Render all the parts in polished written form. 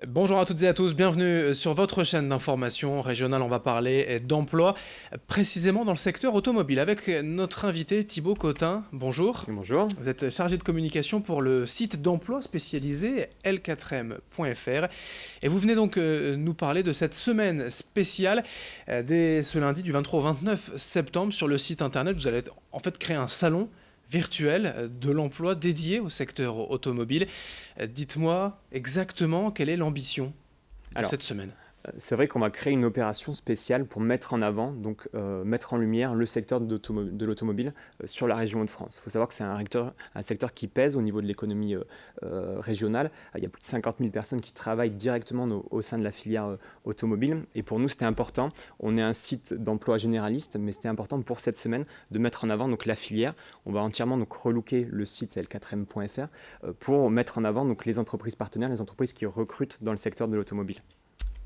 Bonjour à toutes et à tous, bienvenue sur votre chaîne d'information régionale. On va parler d'emploi, précisément dans le secteur automobile, avec notre invité Thibaut Cotin. Bonjour. Bonjour. Vous êtes chargé de communication pour le site d'emploi spécialisé L4M.fr. Et vous venez donc nous parler de cette semaine spéciale dès ce lundi du 23 au 29 septembre sur le site internet. Vous allez en fait créer un salon virtuel de l'emploi dédié au secteur automobile. Dites-moi exactement quelle est l'ambition de Alors, cette semaine. c'est vrai qu'on va créer une opération spéciale pour mettre en avant, mettre en lumière le secteur de l'automobile sur la région Hauts-de-France. Il faut savoir que c'est un secteur qui pèse au niveau de l'économie régionale. Il y a plus de 50 000 personnes qui travaillent directement au sein de la filière automobile. Et pour nous, c'était important. On est un site d'emploi généraliste, mais c'était important pour cette semaine de mettre en avant donc, la filière. On va entièrement donc, relooker le site l4m.fr pour mettre en avant donc, les entreprises partenaires, les entreprises qui recrutent dans le secteur de l'automobile.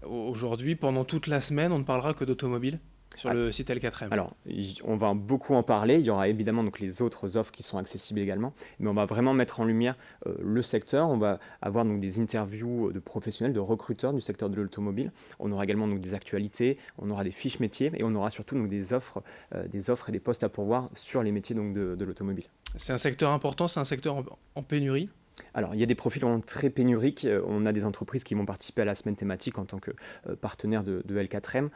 Aujourd'hui, pendant toute la semaine, on ne parlera que d'automobile sur Ah, le site L4M. Alors, on va beaucoup en parler. Il y aura évidemment donc les autres offres qui sont accessibles également, mais on va vraiment mettre en lumière le secteur. On va avoir donc des interviews de professionnels, de recruteurs du secteur de l'automobile. On aura également donc des actualités, on aura des fiches métiers et on aura surtout donc des offres et des postes à pourvoir sur les métiers donc de l'automobile. C'est un secteur important, c'est un secteur en pénurie. Alors, il y a des profils vraiment très pénuriques. On a des entreprises qui vont participer à la semaine thématique en tant que partenaire de L4M,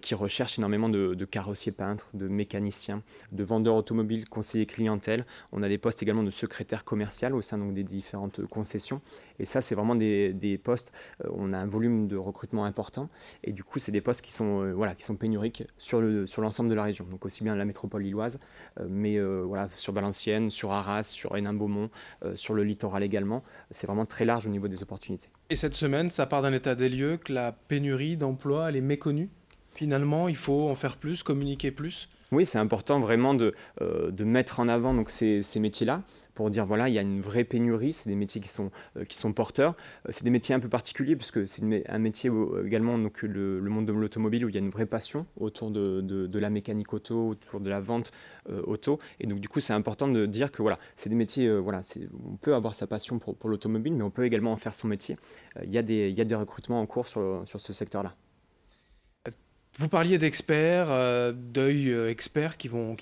qui recherchent énormément de carrossiers peintres, de mécaniciens, de vendeurs automobiles, conseillers clientèle. On a des postes également de secrétaire commercial au sein donc, des différentes concessions. Et ça, c'est vraiment des postes, on a un volume de recrutement important. Et du coup, c'est des postes qui sont pénuriques sur l'ensemble de la région. Donc aussi bien la métropole lilloise, sur Valenciennes, sur Arras, sur Hénin-Beaumont, sur le littoral également. C'est vraiment très large au niveau des opportunités. Et cette semaine, ça part d'un état des lieux que la pénurie d'emploi, elle est méconnue. Finalement, il faut en faire plus, communiquer plus. Oui, c'est important vraiment de mettre en avant donc, ces métiers-là pour dire voilà, il y a une vraie pénurie, c'est des métiers qui sont porteurs. C'est des métiers un peu particuliers puisque c'est un métier également donc, le monde de l'automobile où il y a une vraie passion autour de la mécanique auto, autour de la vente auto. Et donc du coup, c'est important de dire que voilà, c'est des métiers, on peut avoir sa passion pour l'automobile, mais on peut également en faire son métier. Il y a des recrutements en cours sur ce secteur-là. Vous parliez d'experts, d'œil experts qui vont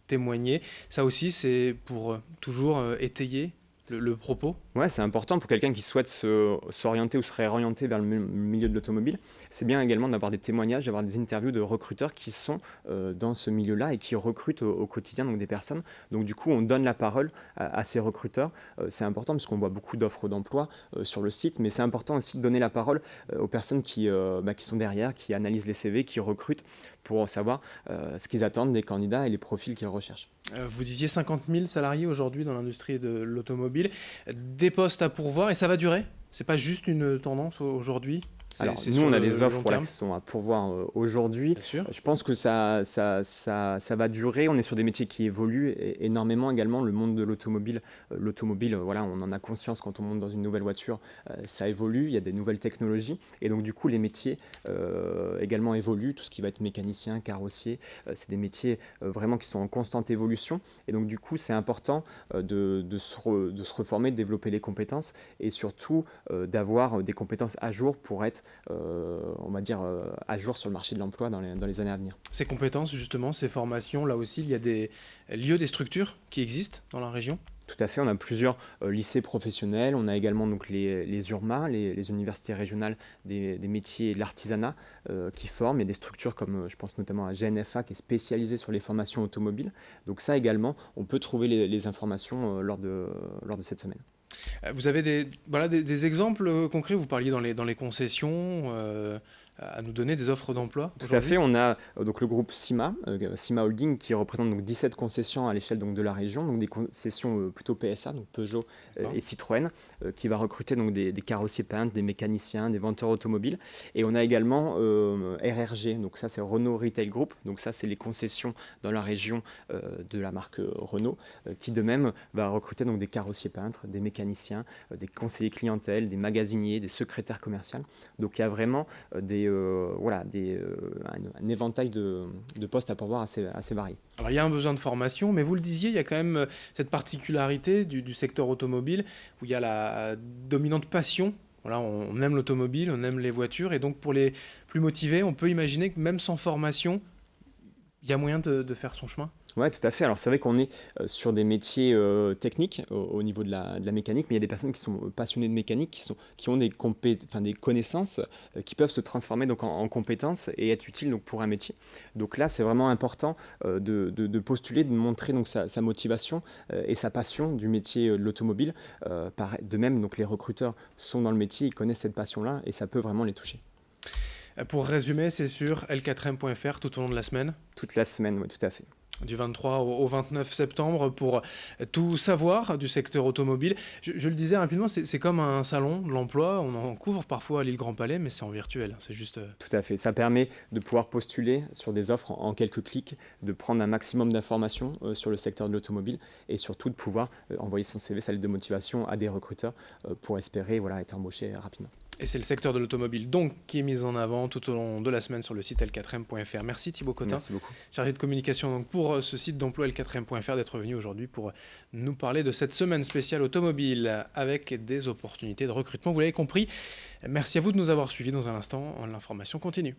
témoigner. Ça aussi, c'est pour toujours étayer le propos. Ouais, c'est important pour quelqu'un qui souhaite s'orienter ou se réorienter vers le milieu de l'automobile. C'est bien également d'avoir des témoignages, d'avoir des interviews de recruteurs qui sont dans ce milieu-là et qui recrutent au quotidien donc des personnes. Donc du coup, on donne la parole à ces recruteurs. C'est important parce qu'on voit beaucoup d'offres d'emploi sur le site, mais c'est important aussi de donner la parole aux personnes qui sont derrière, qui analysent les CV, qui recrutent pour savoir ce qu'ils attendent des candidats et les profils qu'ils recherchent. Vous disiez 50 000 salariés aujourd'hui dans l'industrie de l'automobile, des postes à pourvoir et ça va durer? C'est pas juste une tendance aujourd'hui, Alors, c'est nous, sur on a le des offres long voilà, terme, qui sont à pourvoir aujourd'hui. bien sûr. Je pense que ça va durer. On est sur des métiers qui évoluent énormément également. Le monde de l'automobile, voilà, on en a conscience quand on monte dans une nouvelle voiture, ça évolue. Il y a des nouvelles technologies. Et donc, du coup, les métiers également évoluent. Tout ce qui va être mécanicien, carrossier, c'est des métiers vraiment qui sont en constante évolution. Et donc, du coup, c'est important de se reformer, de développer les compétences et surtout d'avoir des compétences à jour pour être on va dire, à jour sur le marché de l'emploi dans les années à venir. Ces compétences, justement, ces formations, là aussi, il y a des lieux, des structures qui existent dans la région. Tout à fait, on a plusieurs lycées professionnels, on a également donc, les URMA, les universités régionales des métiers et de l'artisanat qui forment. Il y a des structures comme, je pense notamment à GNFA qui est spécialisée sur les formations automobiles. Donc ça également, on peut trouver les informations lors de cette semaine. Vous avez des exemples concrets? Vous parliez dans les concessions, à nous donner des offres d'emploi Tout à fait, aujourd'hui? on a donc le groupe CIMA Holding, qui représente donc 17 concessions à l'échelle donc de la région, donc des concessions plutôt PSA, donc Peugeot D'accord. et Citroën, qui va recruter donc des carrossiers peintres, des mécaniciens, des vendeurs automobiles. Et on a également RRG, donc ça c'est Renault Retail Group, donc ça c'est les concessions dans la région de la marque Renault, qui de même va recruter donc des carrossiers peintres, des mécaniciens, des conseillers clientèle, des magasiniers, des secrétaires commerciaux. Donc il y a vraiment un éventail de postes à pourvoir assez variés. Alors il y a un besoin de formation, mais vous le disiez, il y a quand même cette particularité du secteur automobile où il y a la dominante passion voilà, on aime l'automobile, on aime les voitures, et donc pour les plus motivés, on peut imaginer que même sans formation, il y a moyen de faire son chemin? Ouais, tout à fait. Alors c'est vrai qu'on est sur des métiers techniques au niveau de la mécanique, mais il y a des personnes qui sont passionnées de mécanique, qui ont enfin, des connaissances qui peuvent se transformer donc en compétences et être utiles donc, pour un métier. Donc là, c'est vraiment important de postuler, de montrer donc, sa motivation et sa passion du métier de l'automobile. De même, donc, les recruteurs sont dans le métier, ils connaissent cette passion-là et ça peut vraiment les toucher. Pour résumer, c'est sur l4m.fr tout au long de la semaine, Toute la semaine, oui, tout à fait. du 23 au 29 septembre, pour tout savoir du secteur automobile. Je le disais rapidement, c'est comme un salon de l'emploi. On en couvre parfois à l'île Grand Palais, mais c'est en virtuel. C'est juste. Tout à fait. Ça permet de pouvoir postuler sur des offres en quelques clics, de prendre un maximum d'informations sur le secteur de l'automobile et surtout de pouvoir envoyer son CV, sa lettre de motivation à des recruteurs pour espérer voilà, être embauché rapidement. Et c'est le secteur de l'automobile donc qui est mis en avant tout au long de la semaine sur le site l4m.fr. Merci Thibaut Cotin, Merci beaucoup. chargé de communication donc pour ce site d'emploi l4m.fr, d'être venu aujourd'hui pour nous parler de cette semaine spéciale automobile avec des opportunités de recrutement. Vous l'avez compris. Merci à vous de nous avoir suivis. Dans un instant, l'information continue.